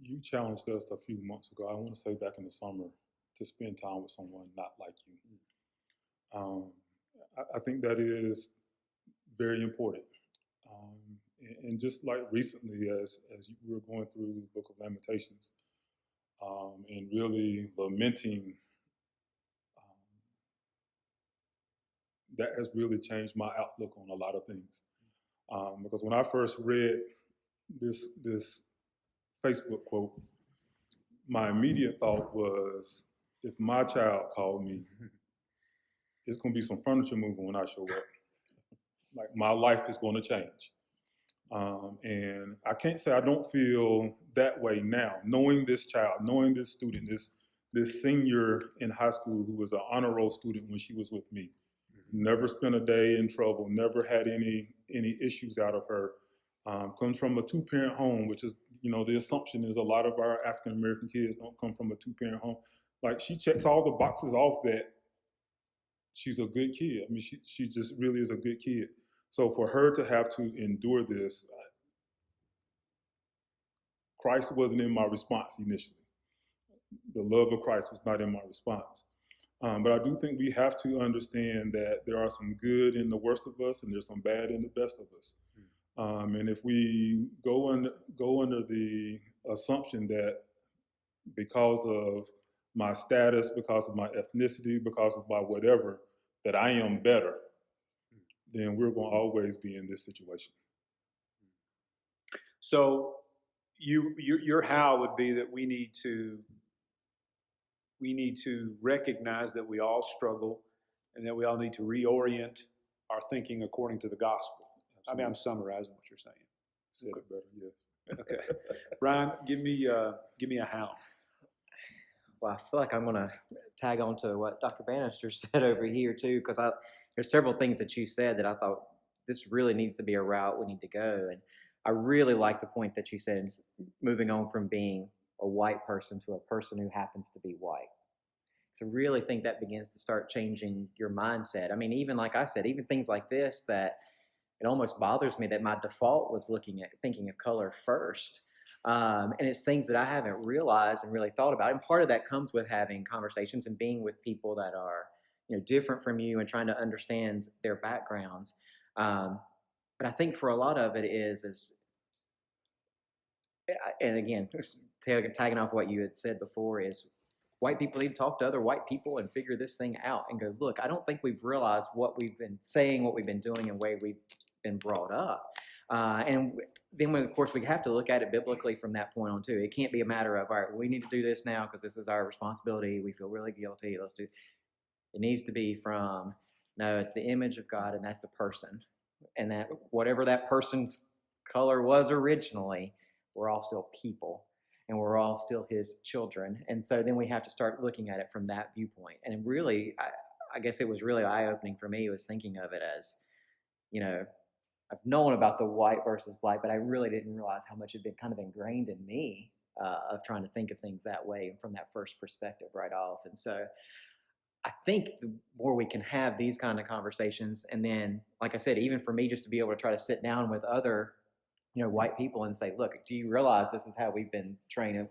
You challenged us a few months ago, I want to say back in the summer, to spend time with someone not like you. I think that is very important. And just like recently, as we were going through the Book of Lamentations, and really lamenting, that has really changed my outlook on a lot of things. Because when I first read this Facebook quote, my immediate thought was, if my child called me, it's going to be some furniture moving when I show up. Like, my life is going to change. And I can't say I don't feel that way now, knowing this child, knowing this student, this senior in high school who was an honor roll student when she was with me. Never spent a day in trouble, never had any issues out of her. Comes from a two-parent home, which is, the assumption is a lot of our African-American kids don't come from a two-parent home. Like, she checks all the boxes off that she's a good kid. I mean, she just really is a good kid. So for her to have to endure this, Christ wasn't in my response initially. The love of Christ was not in my response. But I do think we have to understand that there are some good in the worst of us and there's some bad in the best of us. And if we go under the assumption that because of my status, because of my ethnicity, because of my whatever, that I am better, then we're going to always be in this situation. So your how would be that we need to recognize that we all struggle and that we all need to reorient our thinking according to the gospel. Absolutely. I mean, I'm summarizing what you're saying. Said it better, yes. Okay. Brian, give me a how. Well, I feel like I'm going to tag on to what Dr. Bannister said over here too, because there's several things that you said that I thought this really needs to be a route we need to go. And I really like the point that you said, moving on from being a white person to a person who happens to be white. So I really think that begins to start changing your mindset. I mean, even like I said, even things like this, that it almost bothers me that my default was thinking of color first. And it's things that I haven't realized and really thought about. And part of that comes with having conversations and being with people that are, different from you and trying to understand their backgrounds. But I think for a lot of it is, and again, tagging off what you had said before, is white people need to talk to other white people and figure this thing out and go, look, I don't think we've realized what we've been saying, what we've been doing, and the way we've been brought up. And then, of course, we have to look at it biblically from that point on, too. It can't be a matter of, all right, we need to do this now because this is our responsibility. We feel really guilty. Let's do it. It needs to be from, no, it's the image of God, and that's the person. And that whatever that person's color was originally, we're all still people, and we're all still his children. And so then we have to start looking at it from that viewpoint. And really, I guess it was really eye-opening for me, was thinking of it as, I've known about the white versus black, but I really didn't realize how much had been kind of ingrained in me of trying to think of things that way from that first perspective right off. And so I think the more we can have these kind of conversations, and then, like I said, even for me, just to be able to try to sit down with other, white people and say, look, do you realize this is how we've been trained?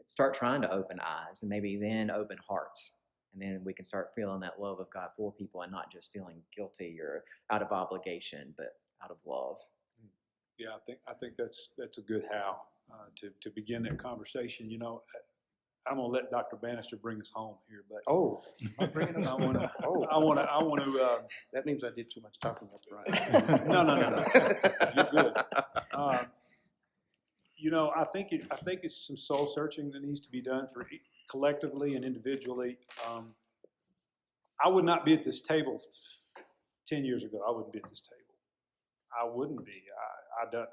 Start trying to open eyes and maybe then open hearts. And then we can start feeling that love of God for people and not just feeling guilty or out of obligation, but out of love. Yeah, I think that's a good how to begin that conversation. You know, I'm gonna let Dr. Bannister bring us home here, but Oh, I'm bringing it I up. want to. Oh, I want to. that means I did too much talking up front. No. You're good. You know, I think it's some soul searching that needs to be done for collectively and individually. I would not be at this table 10 years ago. I wouldn't be at this table. I wouldn't be.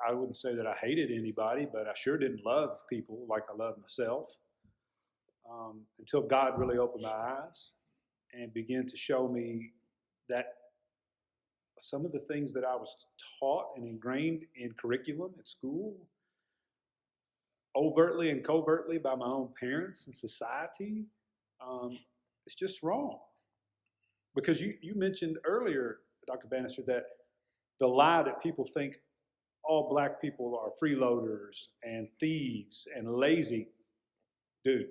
I wouldn't say that I hated anybody, but I sure didn't love people like I love myself until God really opened my eyes and began to show me that some of the things that I was taught and ingrained in curriculum at school, overtly and covertly by my own parents and society, it's just wrong. Because you mentioned earlier, Dr. Bannister, that the lie that people think all black people are freeloaders and thieves and lazy. Dude,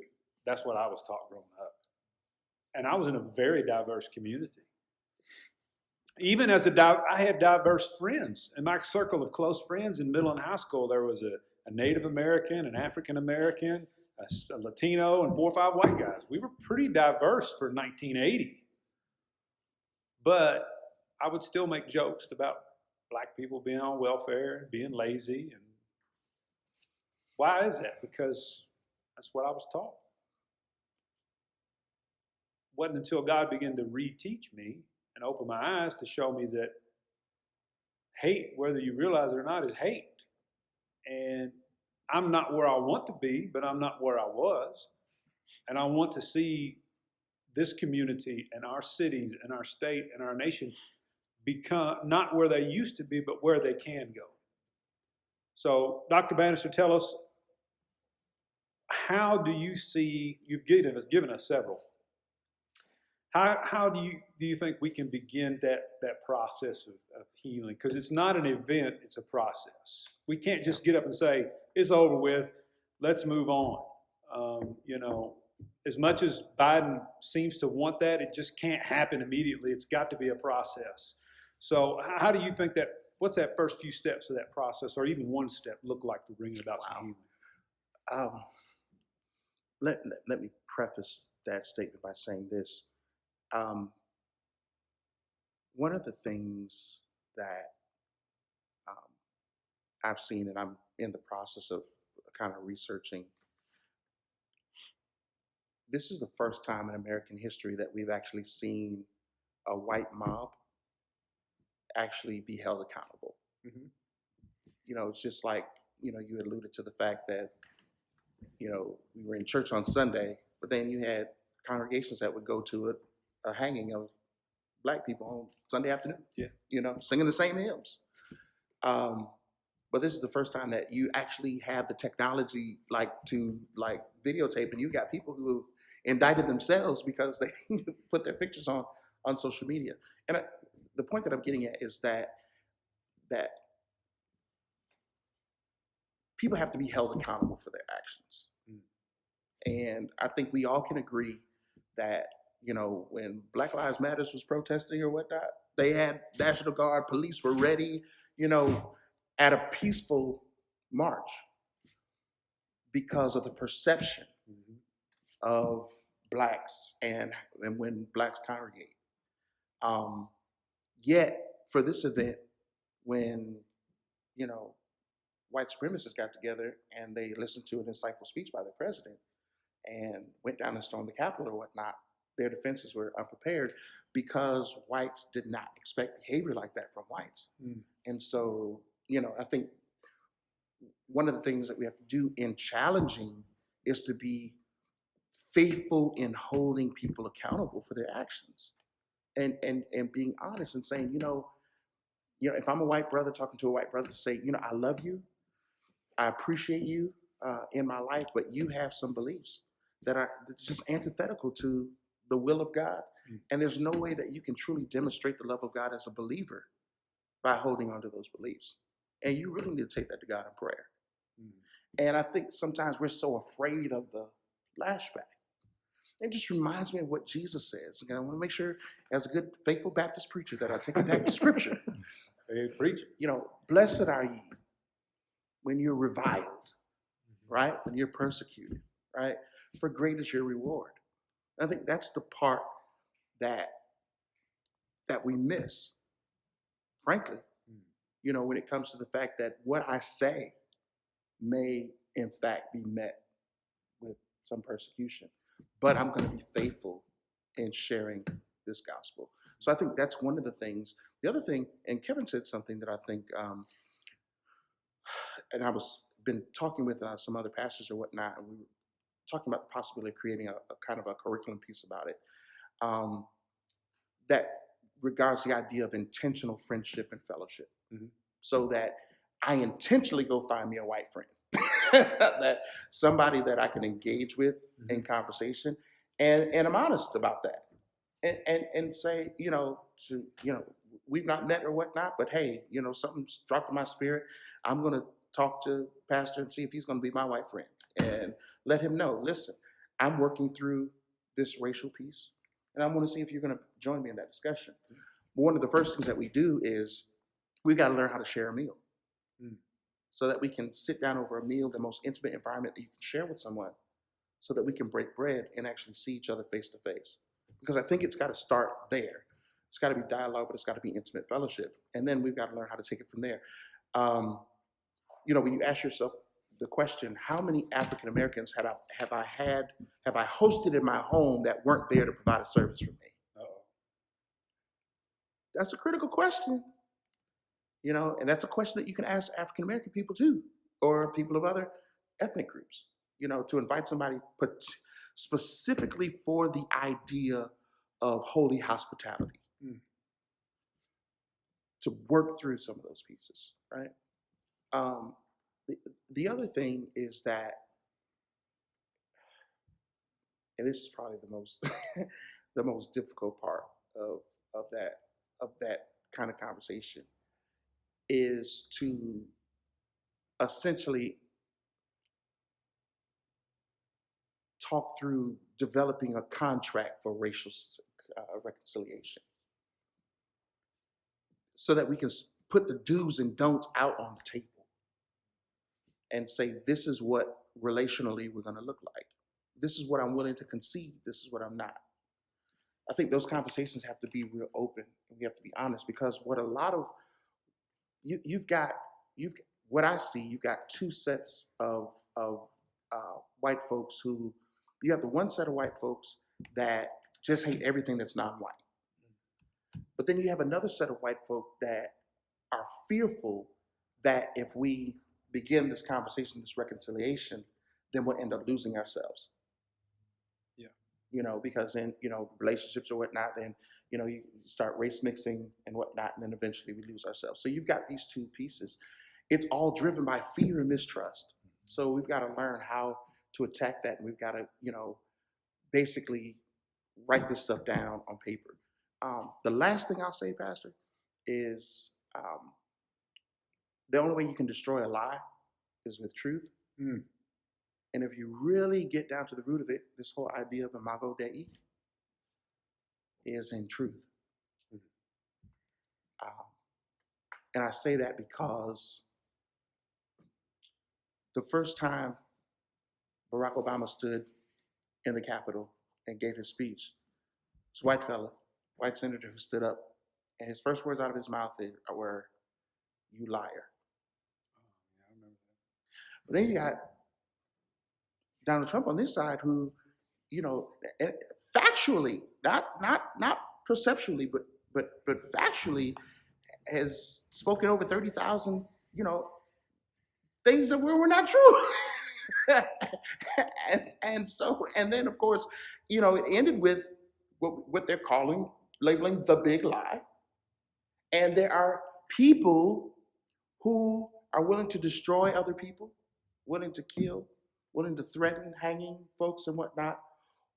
that's what I was taught growing up. And I was in a very diverse community. Even as I had diverse friends. In my circle of close friends in middle and high school, there was a Native American, an African American, a Latino, and 4 or 5 white guys. We were pretty diverse for 1980. But I would still make jokes about black people being on welfare, being lazy. And why is that? Because that's what I was taught. It wasn't until God began to reteach me and open my eyes to show me that hate, whether you realize it or not, is hate. And I'm not where I want to be, but I'm not where I was. And I want to see this community and our cities and our state and our nation become not where they used to be, but where they can go. So, Dr. Bannister, tell us, how do you see, you've given us several. How do you think we can begin that process of healing? Because it's not an event, it's a process. We can't just get up and say, it's over with, let's move on. You know, as much as Biden seems to want that, it just can't happen immediately. It's got to be a process. So how do you think what's that first few steps of that process, or even one step, look like for bringing about some healing? Let me preface that statement by saying this. One of the things that I've seen, and I'm in the process of kind of researching, this is the first time in American history that we've actually seen a white mob actually be held accountable. Mm-hmm. You know, it's just like, you know, you alluded to the fact that, you know, we were in church on Sunday, but then you had congregations that would go to a hanging of black people on Sunday afternoon. Yeah. You know, singing the same hymns. But this is the first time that you actually have the technology to videotape, and you got people who have indicted themselves because they put their pictures on social media. And the point that I'm getting at is that people have to be held accountable for their actions. And I think we all can agree that, you know, when Black Lives Matters was protesting or whatnot, they had National Guard, police were ready, you know, at a peaceful march because of the perception of blacks and when blacks congregate. Yet for this event, when, you know, white supremacists got together and they listened to an insightful speech by the president and went down and stormed the Capitol or whatnot, their defenses were unprepared because whites did not expect behavior like that from whites. And so, you know, I think one of the things that we have to do in challenging is to be faithful in holding people accountable for their actions and being honest and saying, you know, if I'm a white brother talking to a white brother, to say, you know, I love you, I appreciate you in my life, but you have some beliefs that are just antithetical to the will of God. And there's no way that you can truly demonstrate the love of God as a believer by holding on to those beliefs. And you really need to take that to God in prayer. And I think sometimes we're so afraid of the lashback. It just reminds me of what Jesus says. And I want to make sure, as a good, faithful Baptist preacher, that I take it back to Scripture. Hey, preacher. You know, blessed are ye when you're reviled, right? When you're persecuted, right? For great is your reward. And I think that's the part that we miss, frankly. When it comes to the fact that what I say may in fact be met with some persecution, but I'm going to be faithful in sharing this gospel. So I think that's one of the things. The other thing, and Kevin said something that I think, and I was been talking with some other pastors or whatnot, and we were talking about the possibility of creating a kind of a curriculum piece about it, that regards the idea of intentional friendship and fellowship. So that I intentionally go find me a white friend, that somebody that I can engage with in conversation, and I'm honest about that, and say, we've not met or whatnot, but hey, something's dropped in my spirit. I'm gonna talk to Pastor and see if he's gonna be my white friend, and let him know, listen, I'm working through this racial piece, and I want to see if you're gonna join me in that discussion. One of the first things that we do is we got to learn how to share a meal, so that we can sit down over a meal, the most intimate environment that you can share with someone, so that we can break bread and actually see each other face to face. Because I think it's got to start there. It's got to be dialogue, but it's got to be intimate fellowship. And then we've got to learn how to take it from there. When you ask yourself the question, how many African Americans have I hosted in my home that weren't there to provide a service for me? That's a critical question. And that's a question that you can ask African American people too, or people of other ethnic groups, to invite somebody specifically for the idea of holy hospitality, to work through some of those pieces, right? The other thing is that, and this is probably the most the most difficult part of that kind of conversation, is to essentially talk through developing a contract for racial reconciliation, so that we can put the do's and don'ts out on the table and say, this is what relationally we're going to look like. This is what I'm willing to concede. This is what I'm not. I think those conversations have to be real open, and we have to be honest, because what a lot of you've got what I see, you've got two sets of white folks who, you have the one set of white folks that just hate everything that's non-white. But then you have another set of white folk that are fearful that if we begin this conversation, this reconciliation, then we'll end up losing ourselves. Because then, relationships or whatnot, then, you start race mixing and whatnot, and then eventually we lose ourselves. So you've got these two pieces. It's all driven by fear and mistrust. So we've got to learn how to attack that, and we've got to, basically write this stuff down on paper. The last thing I'll say, Pastor, is the only way you can destroy a lie is with truth. And if you really get down to the root of it, this whole idea of imago Dei is in truth. And I say that because the first time Barack Obama stood in the Capitol and gave his speech, this white fella, white senator who stood up, and his first words out of his mouth were, "You liar." But then you got Donald Trump on this side, who, factually, not perceptually, but factually, has spoken over 30,000, things that were not true. and then of course, it ended with what they're labeling the big lie. And there are people who are willing to destroy other people, willing to kill, willing to threaten hanging folks and whatnot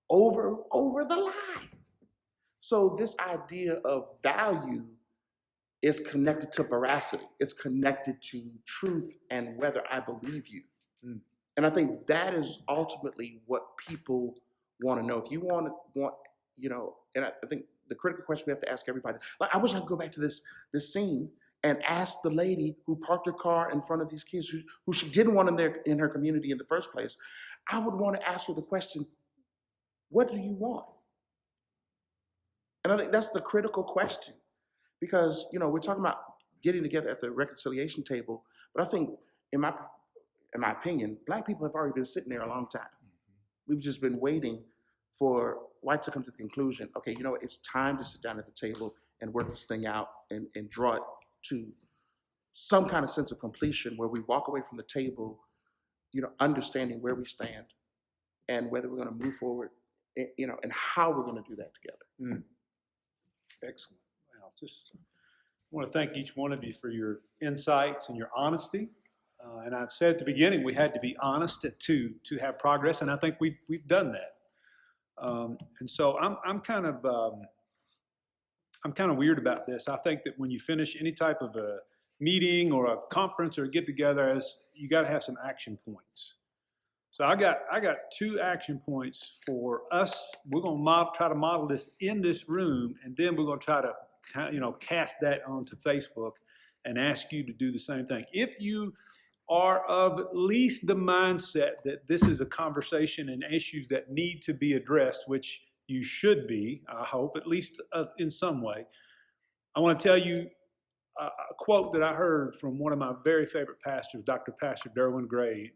over the lie. So this idea of value is connected to veracity. It's connected to truth and whether I believe you. And I think that is ultimately what people want to know. If you want, and I think the critical question we have to ask everybody, like, I wish I could go back to this scene and ask the lady who parked her car in front of these kids who she didn't want in her community in the first place, I would want to ask her the question, what do you want? And I think that's the critical question, because, you know, we're talking about getting together at the reconciliation table, but I think, in my opinion, Black people have already been sitting there a long time. We've just been waiting for whites to come to the conclusion, okay, you know what, it's time to sit down at the table and work this thing out and draw it to some kind of sense of completion where we walk away from the table, you know, understanding where we stand and whether we're going to move forward, you know, and how we're going to do that together. Excellent. Well, just want to thank each one of you for your insights and your honesty. And I've said at the beginning, we had to be honest to have progress, and I think we've done that. And so I'm kind of weird about this. I think that when you finish any type of a meeting or a conference or a get together, you got to have some action points. So I got 2 action points for us. We're going to try to model this in this room, and then we're going to try to, you know, cast that onto Facebook and ask you to do the same thing. If you are of at least the mindset that this is a conversation and issues that need to be addressed, which you should be, I hope, at least in some way, I want to tell you a quote that I heard from one of my very favorite pastors, Pastor Derwin Gray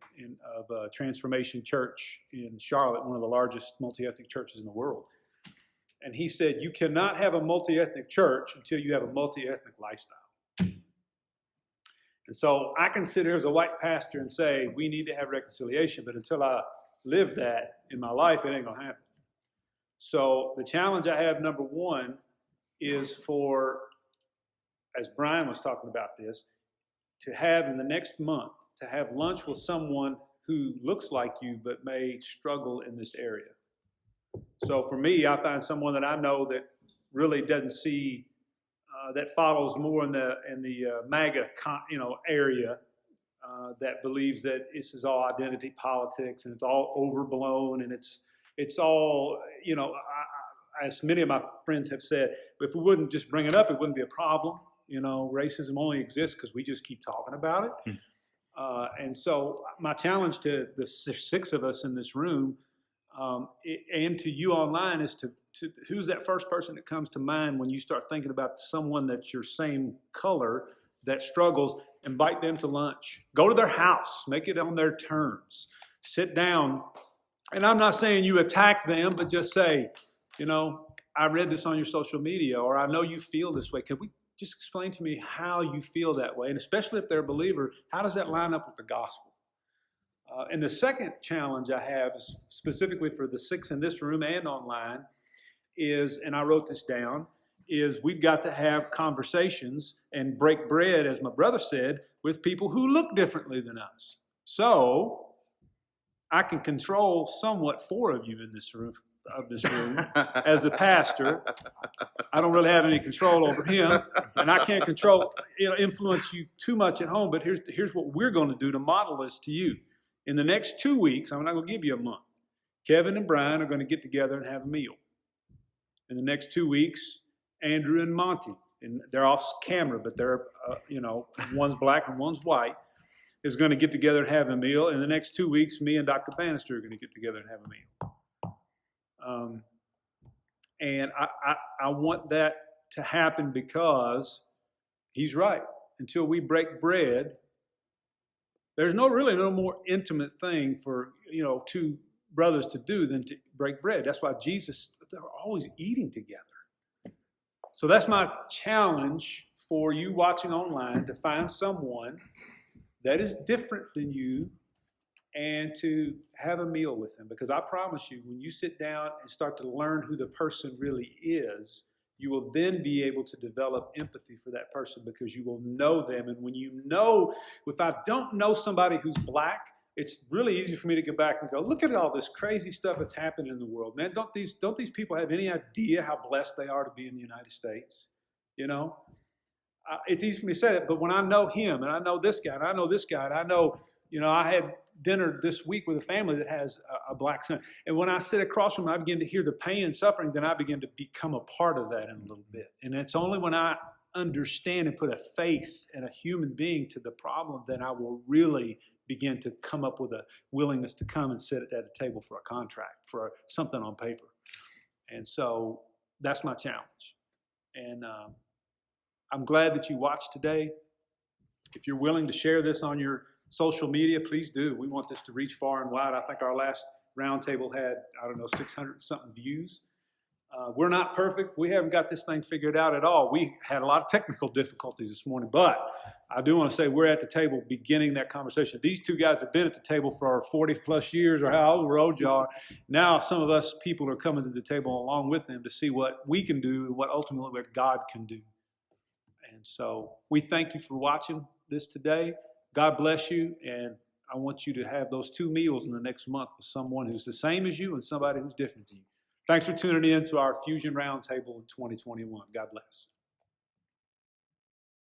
of Transformation Church in Charlotte, one of the largest multi-ethnic churches in the world. And he said, you cannot have a multi-ethnic church until you have a multi-ethnic lifestyle. And so I can sit here as a white pastor and say, we need to have reconciliation, but until I live that in my life, it ain't gonna happen. So the challenge I have, number one, is for, as Brian was talking about this, to have in the next month, to have lunch with someone who looks like you but may struggle in this area. So for me, I find someone that I know that really doesn't see, that follows more in the MAGA area, that believes that this is all identity politics and it's all overblown and it's all, you know, as many of my friends have said, if we wouldn't just bring it up, it wouldn't be a problem. You know, racism only exists because we just keep talking about it. And so my challenge to the 6 of us in this room and to you online is to who's that first person that comes to mind when you start thinking about someone that's your same color that struggles? Invite them to lunch. Go to their house. Make it on their terms. Sit down. And I'm not saying you attack them, but just say, you know, I read this on your social media, or I know you feel this way. Could we just explain to me how you feel that way? And especially if they're a believer, how does that line up with the gospel? And the second challenge I have is specifically for the 6 in this room and online is, and I wrote this down, is we've got to have conversations and break bread, as my brother said, with people who look differently than us. So I can control somewhat 4 of you in this room, as the pastor. I don't really have any control over him, and I can't influence you too much at home, but here's what we're going to do to model this to you. In the next 2 weeks, I'm not going to give you a month, Kevin and Brian are going to get together and have a meal. In the next 2 weeks, Andrew and Monty, and they're off camera, but they're, one's black and one's white, is going to get together and have a meal. In the next 2 weeks, me and Dr. Bannister are going to get together and have a meal. And I want that to happen because he's right. Until we break bread, there's really no more intimate thing for 2 brothers to do than to break bread. That's why they're always eating together. So that's my challenge for you watching online, to find someone that is different than you and to have a meal with them. Because I promise you, when you sit down and start to learn who the person really is, you will then be able to develop empathy for that person because you will know them. And when if I don't know somebody who's black, it's really easy for me to go back and go, look at all this crazy stuff that's happening in the world. Man, don't these people have any idea how blessed they are to be in the United States? It's easy for me to say that, but when I know him, and I know this guy, and I know this guy, and I know, I had dinner this week with a family that has a black son. And when I sit across from him, I begin to hear the pain and suffering, then I begin to become a part of that in a little bit. And it's only when I understand and put a face and a human being to the problem, then I will really begin to come up with a willingness to come and sit at a table for a contract, for something on paper. And so that's my challenge. And I'm glad that you watched today. If you're willing to share this on your social media, please do. We want this to reach far and wide. I think our last roundtable had, 600 something views. We're not perfect. We haven't got this thing figured out at all. We had a lot of technical difficulties this morning, but I do want to say we're at the table beginning that conversation. These two guys have been at the table for 40 plus years, or how old y'all are. Now some of us people are coming to the table along with them to see what we can do and what ultimately what God can do. And so we thank you for watching this today. God bless you, and I want you to have those 2 meals in the next month with someone who's the same as you and somebody who's different to you. Thanks for tuning in to our Fusion Roundtable in 2021. God bless.